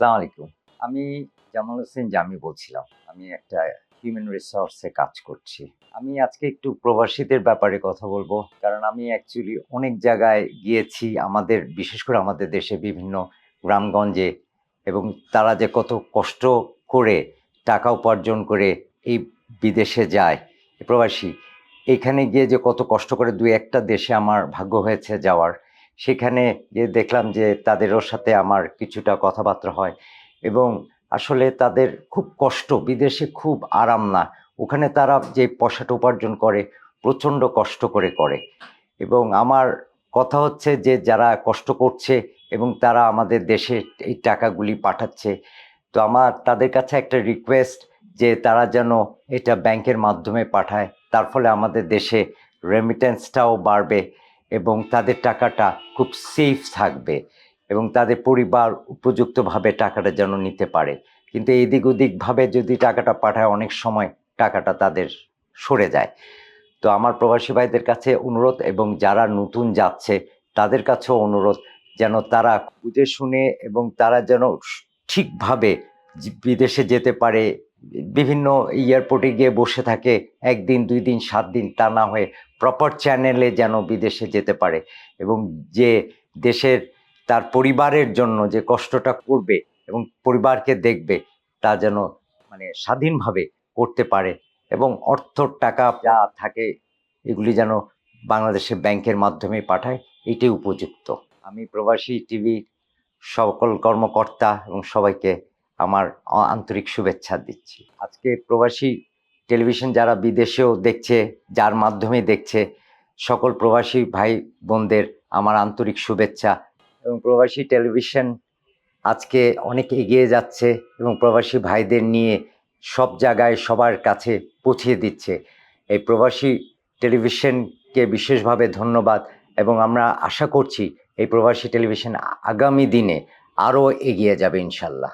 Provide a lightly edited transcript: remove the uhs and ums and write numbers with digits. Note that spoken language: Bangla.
আসসালামু আলাইকুম। আমি জামাল হোসেন জামি বলছিলাম। আমি একটা হিউম্যান রিসোর্সে কাজ করছি। আমি আজকে একটু প্রবাসীদের ব্যাপারে কথা বলব। কারণ আমি অ্যাকচুয়ালি অনেক জায়গায় গিয়েছি বিশেষ করে আমাদের দেশে বিভিন্ন গ্রামগঞ্জে এবং তারা যে কত কষ্ট করে টাকা উপার্জন করে এই বিদেশে যায়, প্রবাসী। এখানে গিয়ে যে কত কষ্ট করে ২-১ টা দেশে আমার ভাগ্য হয়েছে যাওয়ার। সেখানে গিয়ে দেখলাম যে তাদেরও সাথে আমার কিছুটা কথাবার্তা হয় এবং আসলে তাদের খুব কষ্ট, বিদেশে খুব আরাম না। ওখানে তারা যে পয়সাটা উপার্জন করে প্রচণ্ড কষ্ট করে এবং আমার কথা হচ্ছে যে যারা কষ্ট করছে এবং তারা আমাদের দেশে এই টাকাগুলি পাঠাচ্ছে, তো আমার তাদের কাছে একটা রিকোয়েস্ট যে তারা যেন এটা ব্যাংকের মাধ্যমে পাঠায়। তার ফলে আমাদের দেশে রেমিটেন্সটাও বাড়বে এবং তাদের টাকাটা খুব সেফ থাকবে এবং তাদের পরিবার উপযুক্তভাবে টাকাটা যেন নিতে পারে। কিন্তু এদিক ওদিকভাবে যদি টাকাটা পাঠায় অনেক সময় টাকাটা তাদের সরে যায়। তো আমার প্রবাসী ভাইদের কাছে অনুরোধ এবং যারা নতুন যাচ্ছে তাদের কাছেও অনুরোধ যেন তারা বুঝে শুনে এবং তারা যেন ঠিকভাবে বিদেশে যেতে পারে। বিভিন্ন এয়ারপোর্টে গিয়ে বসে থাকে ১ দিন ২ দিন ৭ দিন, তা না হয়ে প্রপার চ্যানেলে যেন বিদেশে যেতে পারে এবং যে দেশের তার পরিবারের জন্য যে কষ্টটা করবে এবং পরিবারকে দেখবে তা যেন মানে স্বাধীনভাবে করতে পারে এবং টাকা যা থাকে এগুলি যেন বাংলাদেশের ব্যাংকের মাধ্যমে পাঠায়, এটাই উপযুক্ত। আমি প্রবাসী টিভির সকল কর্মকর্তা এবং সবাইকে আমার আন্তরিক শুভেচ্ছা দিচ্ছি। আজকে প্রবাসী টেলিভিশন যারা বিদেশেও দেখছে, যার মাধ্যমে দেখছে, সকল প্রবাসী ভাই বোনদের আমার আন্তরিক শুভেচ্ছা এবং প্রবাসী টেলিভিশন আজকে অনেক এগিয়ে যাচ্ছে এবং প্রবাসী ভাইদের নিয়ে সব জায়গায় সবার কাছে পৌঁছিয়ে দিচ্ছে। এই প্রবাসী টেলিভিশনকে বিশেষভাবে ধন্যবাদ এবং আমরা আশা করছি এই প্রবাসী টেলিভিশন আগামী দিনে আরও এগিয়ে যাবে ইনশাল্লাহ।